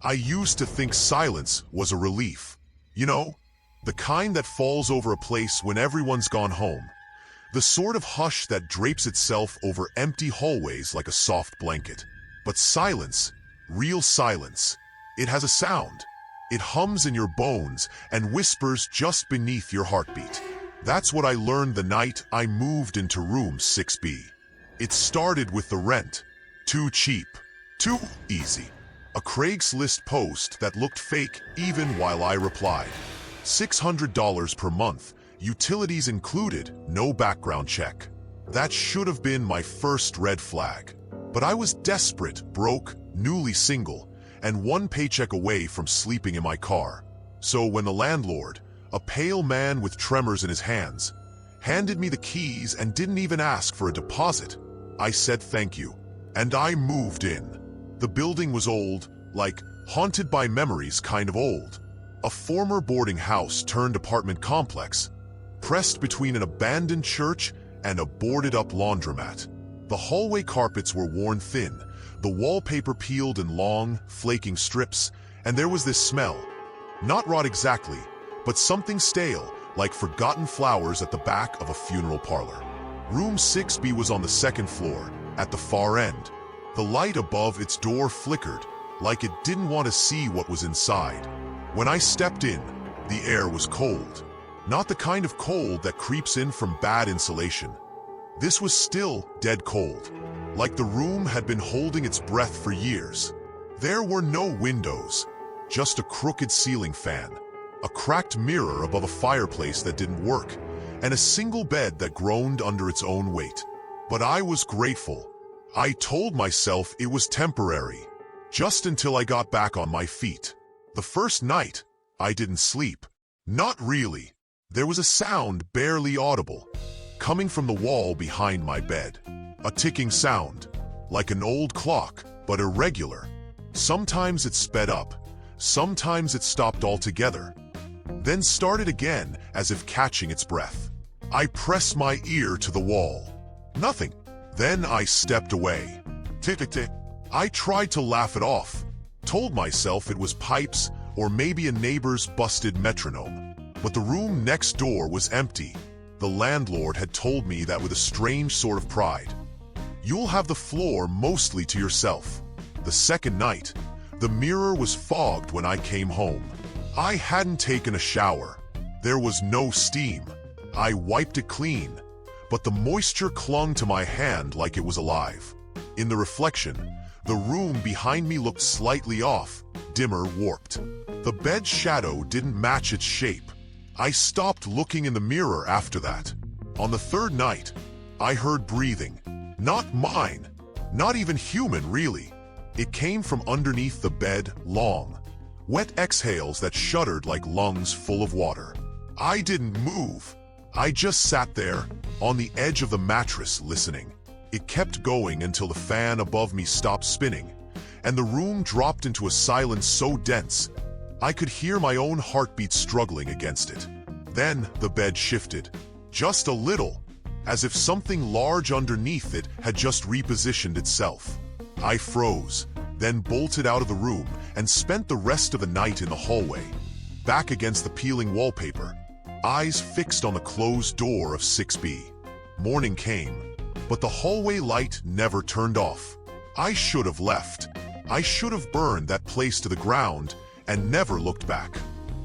I used to think silence was a relief. You know, the kind that falls over a place when everyone's gone home. The sort of hush that drapes itself over empty hallways like a soft blanket. But silence, real silence, it has a sound. It hums in your bones and whispers just beneath your heartbeat. That's what I learned the night I moved into room 6B. It started with the rent. Too cheap. Too easy. A Craigslist post that looked fake even while I replied. $600 per month, utilities included, no background check. That should have been my first red flag. But I was desperate, broke, newly single, and one paycheck away from sleeping in my car. So when the landlord, a pale man with tremors in his hands, handed me the keys and didn't even ask for a deposit, I said thank you, and I moved in. The building was old, like haunted by memories kind of old. A former boarding house turned apartment complex, pressed between an abandoned church and a boarded-up laundromat. The hallway carpets were worn thin, the wallpaper peeled in long, flaking strips, and there was this smell. Not rot exactly, but something stale, like forgotten flowers at the back of a funeral parlor. Room 6B was on the second floor, at the far end. The light above its door flickered, like it didn't want to see what was inside. When I stepped in, the air was cold. Not the kind of cold that creeps in from bad insulation. This was still dead cold, like the room had been holding its breath for years. There were no windows, just a crooked ceiling fan, a cracked mirror above a fireplace that didn't work, and a single bed that groaned under its own weight. But I was grateful. I told myself it was temporary, just until I got back on my feet. The first night, I didn't sleep. Not really. There was a sound barely audible, coming from the wall behind my bed. A ticking sound, like an old clock, but irregular. Sometimes it sped up, sometimes it stopped altogether, then started again as if catching its breath. I pressed my ear to the wall. Nothing. Then I stepped away. Tick-tick-tick. I tried to laugh it off, told myself it was pipes or maybe a neighbor's busted metronome. But the room next door was empty. The landlord had told me that with a strange sort of pride. You'll have the floor mostly to yourself. The second night, the mirror was fogged when I came home. I hadn't taken a shower. There was no steam. I wiped it clean, but the moisture clung to my hand like it was alive. In the reflection, the room behind me looked slightly off, dimmer, warped. The bed's shadow didn't match its shape. I stopped looking in the mirror after that. On the third night, I heard breathing. Not mine, not even human really. It came from underneath the bed, long, wet exhales that shuddered like lungs full of water. I didn't move. I just sat there, on the edge of the mattress, listening. It kept going until the fan above me stopped spinning, and the room dropped into a silence so dense, I could hear my own heartbeat struggling against it. Then the bed shifted, just a little, as if something large underneath it had just repositioned itself. I froze, then bolted out of the room and spent the rest of the night in the hallway, back against the peeling wallpaper, eyes fixed on the closed door of 6B. Morning came, but the hallway light never turned off. I should have left. I should have burned that place to the ground and never looked back.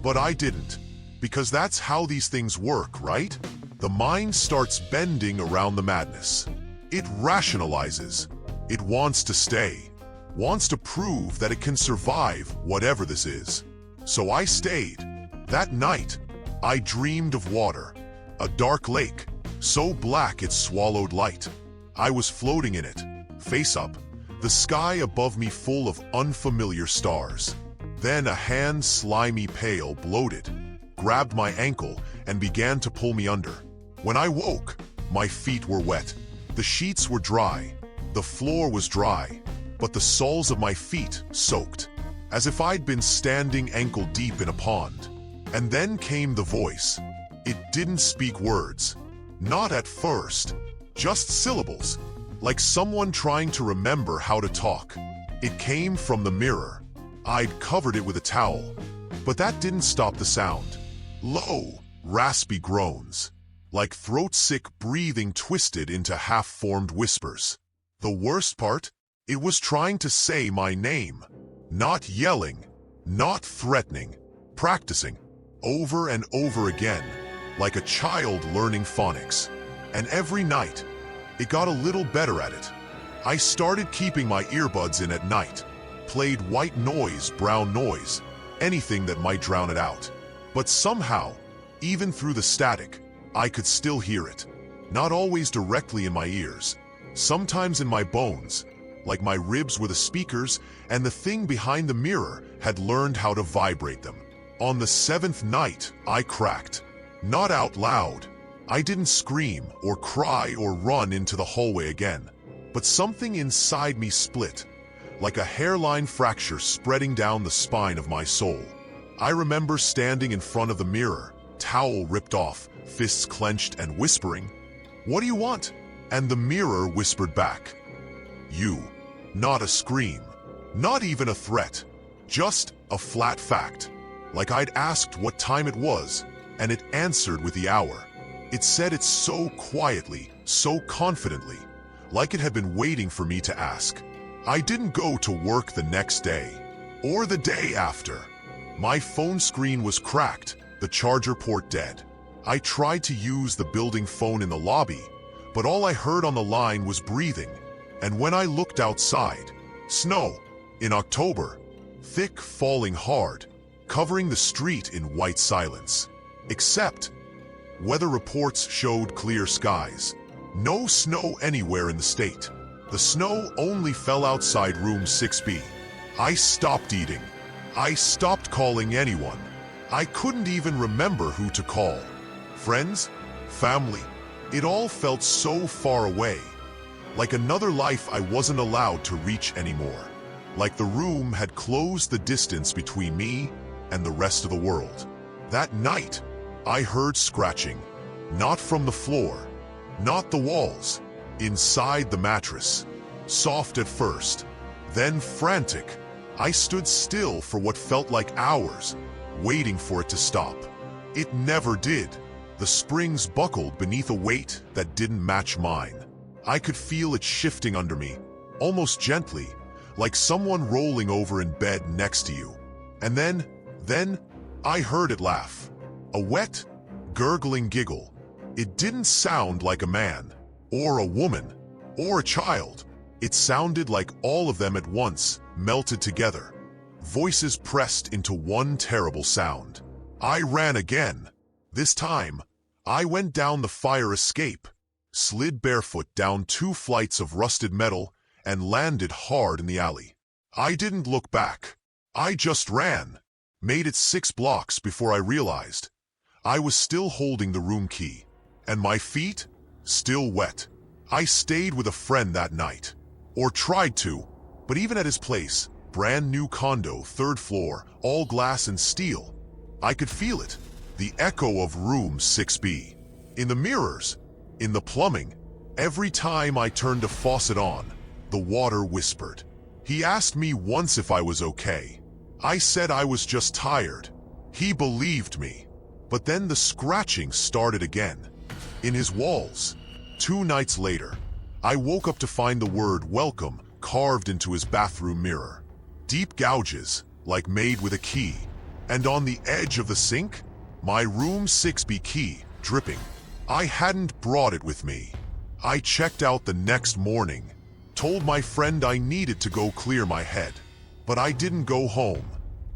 But I didn't, because that's how these things work, right? The mind starts bending around the madness. It rationalizes. It wants to stay, wants to prove that it can survive whatever this is. So I stayed. That night, I dreamed of water, a dark lake, so black it swallowed light. I was floating in it, face up, the sky above me full of unfamiliar stars. Then a hand, slimy pale, bloated, grabbed my ankle and began to pull me under. When I woke, my feet were wet. The sheets were dry. The floor was dry, but the soles of my feet soaked, as if I'd been standing ankle deep in a pond. And then came the voice. It didn't speak words. Not at first. Just syllables, like someone trying to remember how to talk. It came from the mirror. I'd covered it with a towel. But that didn't stop the sound. Low, raspy groans, like throat-sick breathing twisted into half-formed whispers. The worst part? It was trying to say my name. Not yelling, not threatening, practicing, over and over again, like a child learning phonics. And every night, it got a little better at it. I started keeping my earbuds in at night, played white noise, brown noise, anything that might drown it out. But somehow, even through the static, I could still hear it. Not always directly in my ears, sometimes in my bones, like my ribs were the speakers, and the thing behind the mirror had learned how to vibrate them. On the 7th night, I cracked. Not out loud. I didn't scream or cry or run into the hallway again. But something inside me split, like a hairline fracture spreading down the spine of my soul. I remember standing in front of the mirror, towel ripped off, fists clenched and whispering, "What do you want?" And the mirror whispered back, "You." Not a scream, not even a threat, just a flat fact. Like I'd asked what time it was, and it answered with the hour. It said it so quietly, so confidently, like it had been waiting for me to ask. I didn't go to work the next day, or the day after. My phone screen was cracked, the charger port dead. I tried to use the building phone in the lobby, but all I heard on the line was breathing. And when I looked outside, snow, in October, thick, falling hard, covering the street in white silence. Except, weather reports showed clear skies. No snow anywhere in the state. The snow only fell outside room 6B. I stopped eating. I stopped calling anyone. I couldn't even remember who to call. Friends? Family? It all felt so far away. Like another life I wasn't allowed to reach anymore. Like the room had closed the distance between me and the rest of the world. That night, I heard scratching. Not from the floor, not the walls, inside the mattress. Soft at first, then frantic. I stood still for what felt like hours, waiting for it to stop. It never did. The springs buckled beneath a weight that didn't match mine. I could feel it shifting under me, almost gently, like someone rolling over in bed next to you. And then, I heard it laugh. A wet, gurgling giggle. It didn't sound like a man, or a woman, or a child. It sounded like all of them at once, melted together. Voices pressed into one terrible sound. I ran again. This time, I went down the fire escape, slid barefoot down 2 flights of rusted metal, and landed hard in the alley. I didn't look back. I just ran. Made it 6 blocks before I realized I was still holding the room key, and my feet still wet. I stayed with a friend that night, or tried to, but even at his place, brand new condo, 3rd floor, all glass and steel, I could feel it, the echo of room 6B. In the mirrors, in the plumbing, every time I turned a faucet on, the water whispered. He asked me once if I was okay. I said I was just tired. He believed me. But then the scratching started again. In his walls. 2 nights later, I woke up to find the word welcome carved into his bathroom mirror. Deep gouges, like made with a key. And on the edge of the sink, my room 6B key, dripping. I hadn't brought it with me. I checked out the next morning, told my friend I needed to go clear my head. But I didn't go home.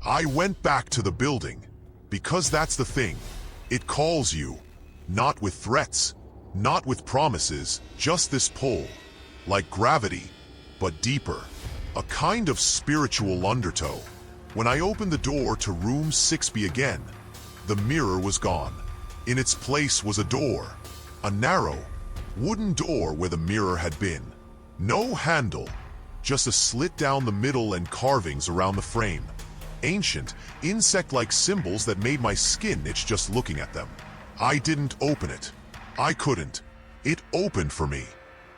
I went back to the building. Because that's the thing. It calls you. Not with threats, not with promises, just this pull. Like gravity, but deeper. A kind of spiritual undertow. When I opened the door to room 6B again, the mirror was gone. In its place was a door. A narrow, wooden door where the mirror had been. No handle, just a slit down the middle and carvings around the frame. Ancient, insect-like symbols that made my skin itch just looking at them. I didn't open it. I couldn't. It opened for me.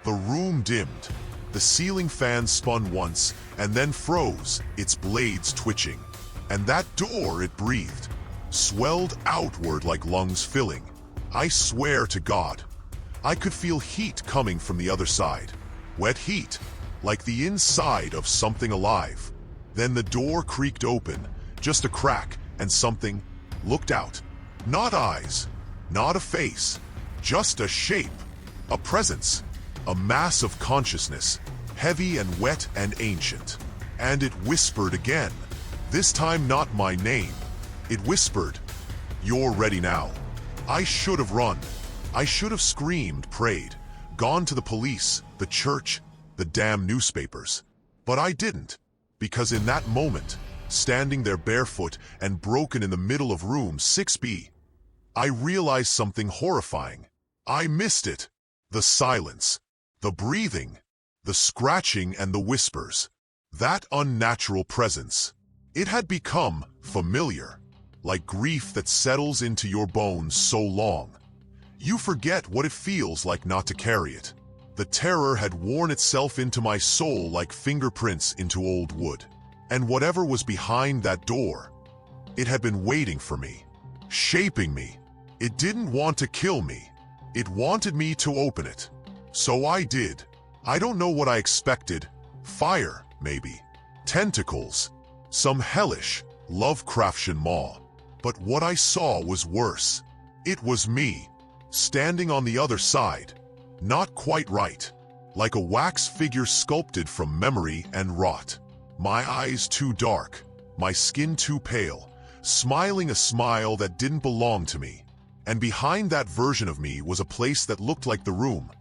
The room dimmed. The ceiling fan spun once and then froze, its blades twitching. And that door, it breathed, swelled outward like lungs filling. I swear to God, I could feel heat coming from the other side. Wet heat, like the inside of something alive. Then the door creaked open, just a crack, and something looked out. Not eyes, not a face, just a shape, a presence, a mass of consciousness, heavy and wet and ancient. And it whispered again, this time not my name. It whispered, "You're ready now." I should have run. I should have screamed, prayed, gone to the police, the church, the damn newspapers. But I didn't, because in that moment, standing there barefoot and broken in the middle of room 6B, I realized something horrifying. I missed it. The silence, the breathing, the scratching and the whispers. That unnatural presence. It had become familiar, like grief that settles into your bones so long. You forget what it feels like not to carry it. The terror had worn itself into my soul like fingerprints into old wood. And whatever was behind that door, it had been waiting for me, shaping me. It didn't want to kill me. It wanted me to open it. So I did. I don't know what I expected. Fire, maybe. Tentacles. Some hellish, Lovecraftian maw. But what I saw was worse. It was me, standing on the other side. Not quite right. Like a wax figure sculpted from memory and rot. My eyes too dark, my skin too pale, smiling a smile that didn't belong to me. And behind that version of me was a place that looked like the room,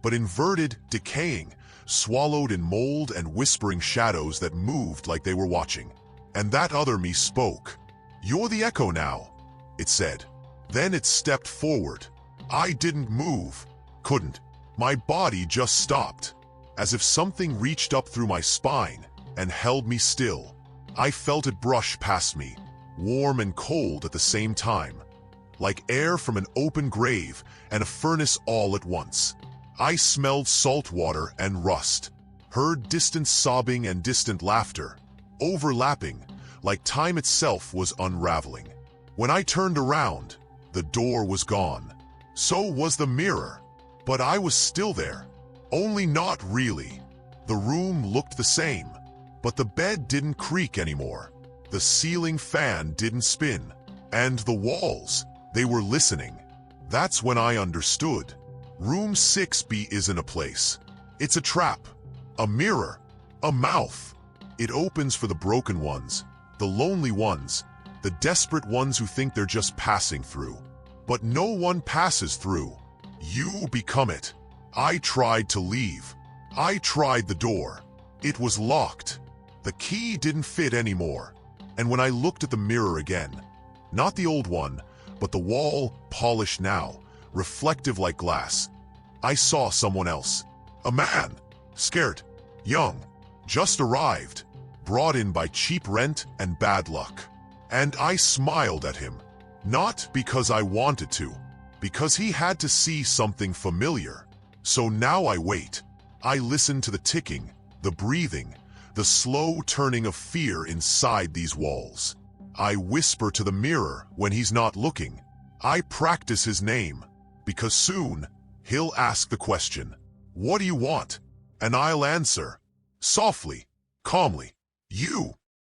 but inverted, decaying, swallowed in mold and whispering shadows that moved like they were watching. And that other me spoke. "You're the echo now," it said. Then it stepped forward. I didn't move, couldn't. My body just stopped, as if something reached up through my spine and held me still. I felt it brush past me, warm and cold at the same time, like air from an open grave and a furnace all at once. I smelled salt water and rust, heard distant sobbing and distant laughter, overlapping, like time itself was unraveling. When I turned around, the door was gone. So was the mirror, but I was still there, only not really. The room looked the same, but the bed didn't creak anymore. The ceiling fan didn't spin, and the walls, they were listening. That's when I understood. Room 6B isn't a place. It's a trap, a mirror, a mouth. It opens for the broken ones, the lonely ones, the desperate ones who think they're just passing through. But no one passes through. You become it. I tried to leave. I tried the door. It was locked. The key didn't fit anymore. And when I looked at the mirror again, not the old one, but the wall, polished now, reflective like glass, I saw someone else. A man, scared, young, just arrived, brought in by cheap rent and bad luck. And I smiled at him, not because I wanted to, because he had to see something familiar. So now I wait. I listen to the ticking, the breathing, the slow turning of fear inside these walls. I whisper to the mirror when he's not looking. I practice his name, because soon he'll ask the question, "What do you want?" And I'll answer, softly, calmly, "You."